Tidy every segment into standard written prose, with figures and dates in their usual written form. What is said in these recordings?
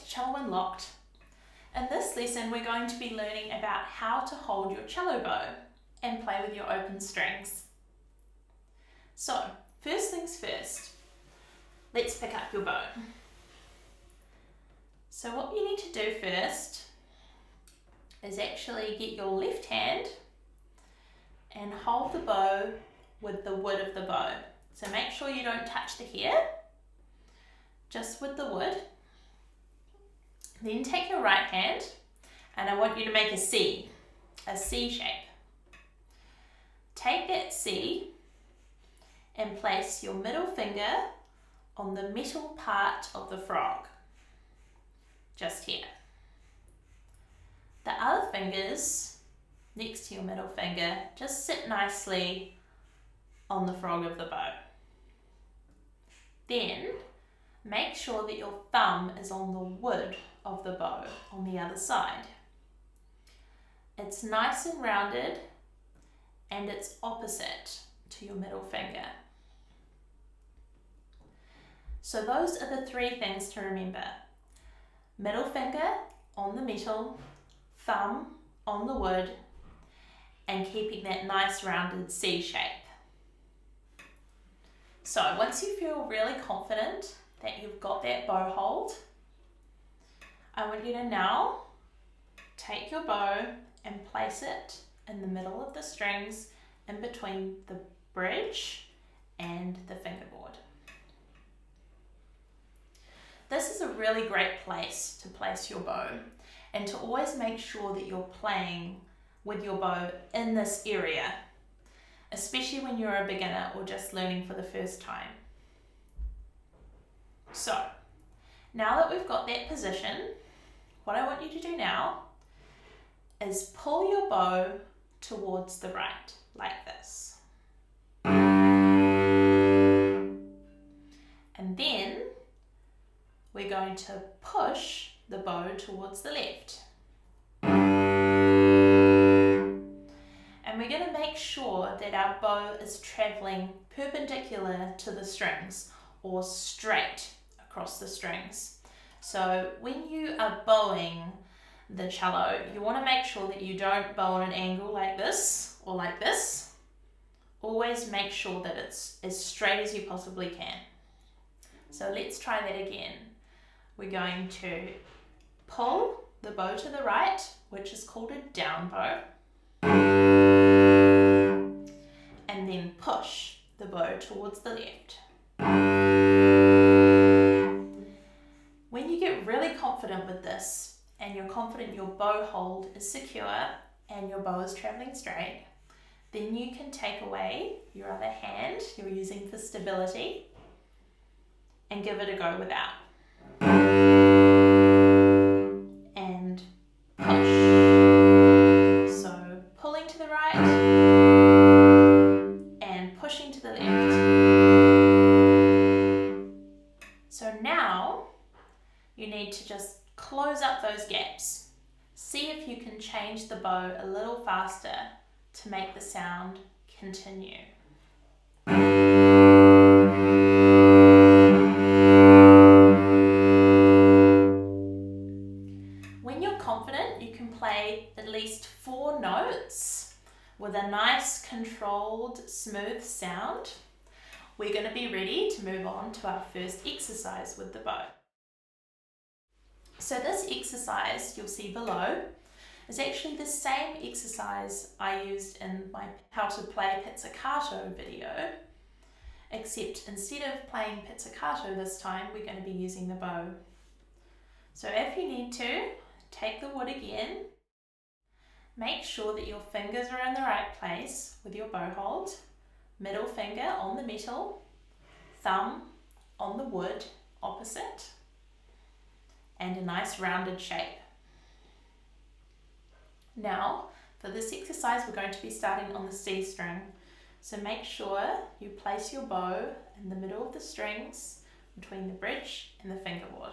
to Cello Unlocked. In this lesson we're going to be learning about how to hold your cello bow and play with your open strings. So first things first, let's pick up your bow. So what you need to do first is actually get your left hand and hold the bow with the wood of the bow. So make sure you don't touch the hair, just with the wood. Then take your right hand and I want you to make a C shape. Take that C and place your middle finger on the metal part of the frog, just here. The other fingers next to your middle finger just sit nicely on the frog of the bow. Then make sure that your thumb is on the wood of the bow on the other side. It's nice and rounded and it's opposite to your middle finger. So those are the three things to remember. Middle finger on the metal, thumb on the wood, and keeping that nice rounded C shape. So once you feel really confident that you've got that bow hold, I want you to now take your bow and place it in the middle of the strings in between the bridge and the fingerboard. This is a really great place to place your bow and to always make sure that you're playing with your bow in this area, especially when you're a beginner or just learning for the first time. So now that we've got that position, what I want you to do now is pull your bow towards the right, like this. And then we're going to push the bow towards the left. And we're going to make sure that our bow is traveling perpendicular to the strings or straight across the strings. So when you are bowing the cello, you want to make sure that you don't bow on an angle like this or like this. Always make sure that it's as straight as you possibly can. So let's try that again. We're going to pull the bow to the right, which is called a down bow, and then push the bow towards the left. When you get really confident with this and you're confident your bow hold is secure and your bow is traveling straight, then you can take away your other hand you're using for stability and give it a go without. And push. So pulling to the right and pushing to the left. So now you need to just close up those gaps. See if you can change the bow a little faster to make the sound continue. When you're confident, you can play at least 4 notes with a nice, controlled, smooth sound. We're going to be ready to move on to our first exercise with the bow. So this exercise you'll see below is actually the same exercise I used in my how to play pizzicato video, except instead of playing pizzicato this time, we're going to be using the bow. So if you need to, take the wood again, make sure that your fingers are in the right place with your bow hold, middle finger on the metal, thumb on the wood opposite, and a nice rounded shape. Now, for this exercise, we're going to be starting on the C string. So make sure you place your bow in the middle of the strings between the bridge and the fingerboard.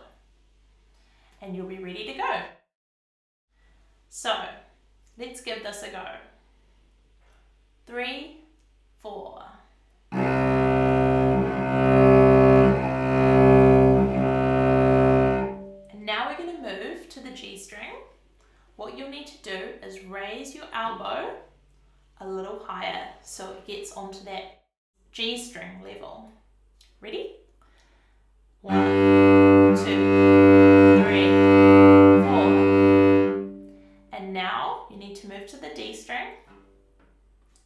And you'll be ready to go. So, let's give this a go. 3, 4. And now we're going to to the G string, what you'll need to do is raise your elbow a little higher so it gets onto that G string level. Ready? 1, 2, 3, 4. And now you need to move to the D string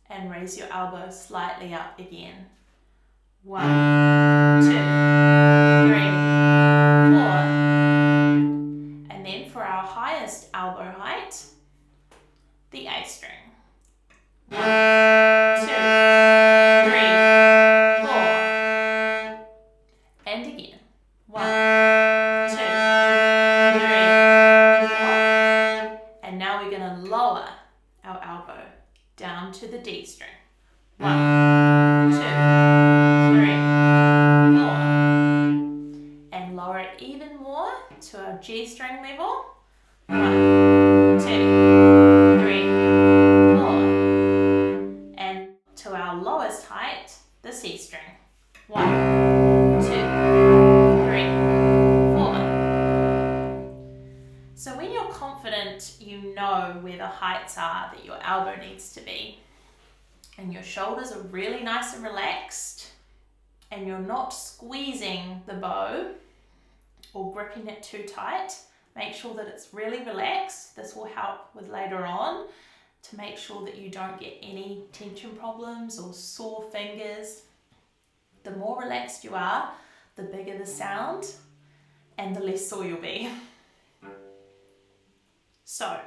and raise your elbow slightly up again. 1, 2, 3, 4. And then for our highest elbow height, the A string. 1, 2, 3, 4. And again. 1, 2, 3, 4. And now we're going to lower our elbow down to the D string. 1, 2, 3, 4. And lower it even more to our G string level. 1, 2, 3, 4. And to our lowest height, the C string. 1, 2, 3, 4. So when you're confident, you know where the heights are that your elbow needs to be, and your shoulders are really nice and relaxed, and you're not squeezing the bow or gripping it too tight, make sure that it's really relaxed. This will help with later on to make sure that you don't get any tension problems or sore fingers. The more relaxed you are, the bigger the sound and the less sore you'll be. So,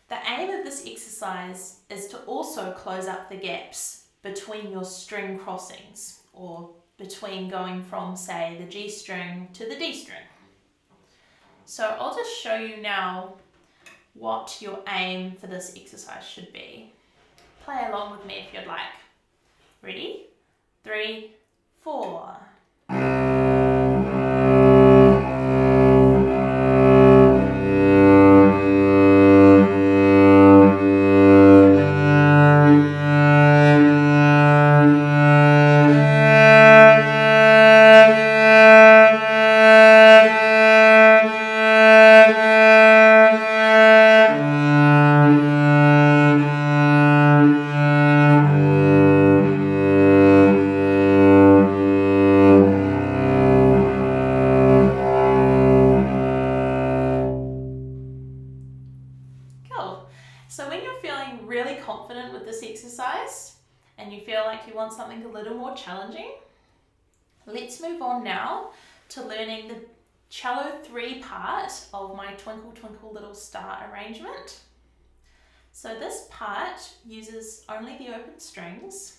the aim of this exercise is to also close up the gaps between your string crossings, or between going from, say, the G string to the D string. So I'll just show you now what your aim for this exercise should be. Play along with me if you'd like. Ready? 3, 4. So when you're feeling really confident with this exercise and you feel like you want something a little more challenging, let's move on now to learning the cello 3 part of my Twinkle Twinkle Little Star arrangement. So this part uses only the open strings,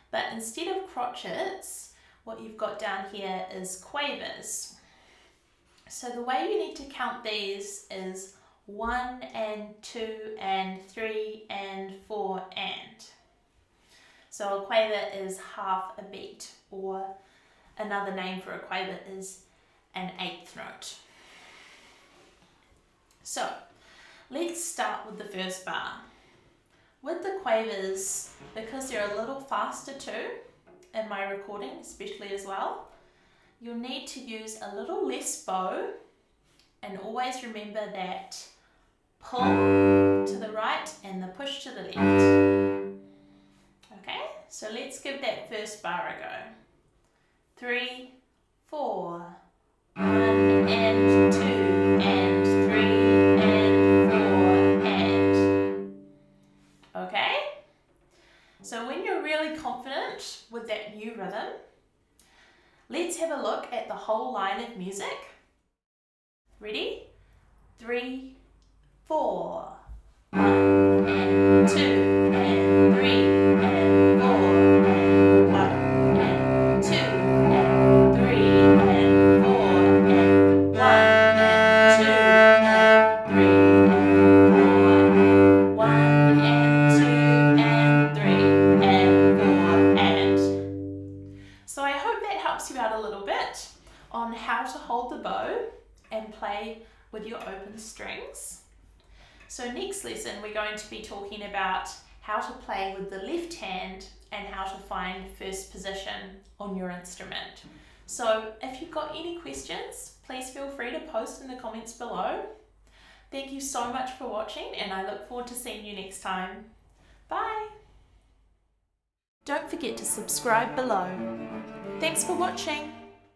but instead of crotchets, what you've got down here is quavers. So the way you need to count these is 1 and 2 and 3 and 4 and. So a quaver is half a beat, or another name for a quaver is an 8th note. So let's start with the first bar. With the quavers, because they're a little faster too, in my recording especially as well, you'll need to use a little less bow, and always remember that pull to the right and the push to the left. Okay, so let's give that first bar a go. 3, 4, 1 and 2 and 3 and 4 and. Okay, so when you're really confident with that new rhythm, let's have a look at the whole line of music. Ready? 3, 4, 1 and 2 and 3 and 4 and 1 and 2 and 3 and 4 and 1 and 2 and 3 and 4 and 1 and 2 and 3 and 4 and. So I hope that helps you out a little bit on how to hold the bow and play with your open strings. So next lesson we're going to be talking about how to play with the left hand and how to find first position on your instrument. So if you've got any questions, please feel free to post in the comments below. Thank you so much for watching, and I look forward to seeing you next time. Bye! Don't forget to subscribe below. Thanks for watching!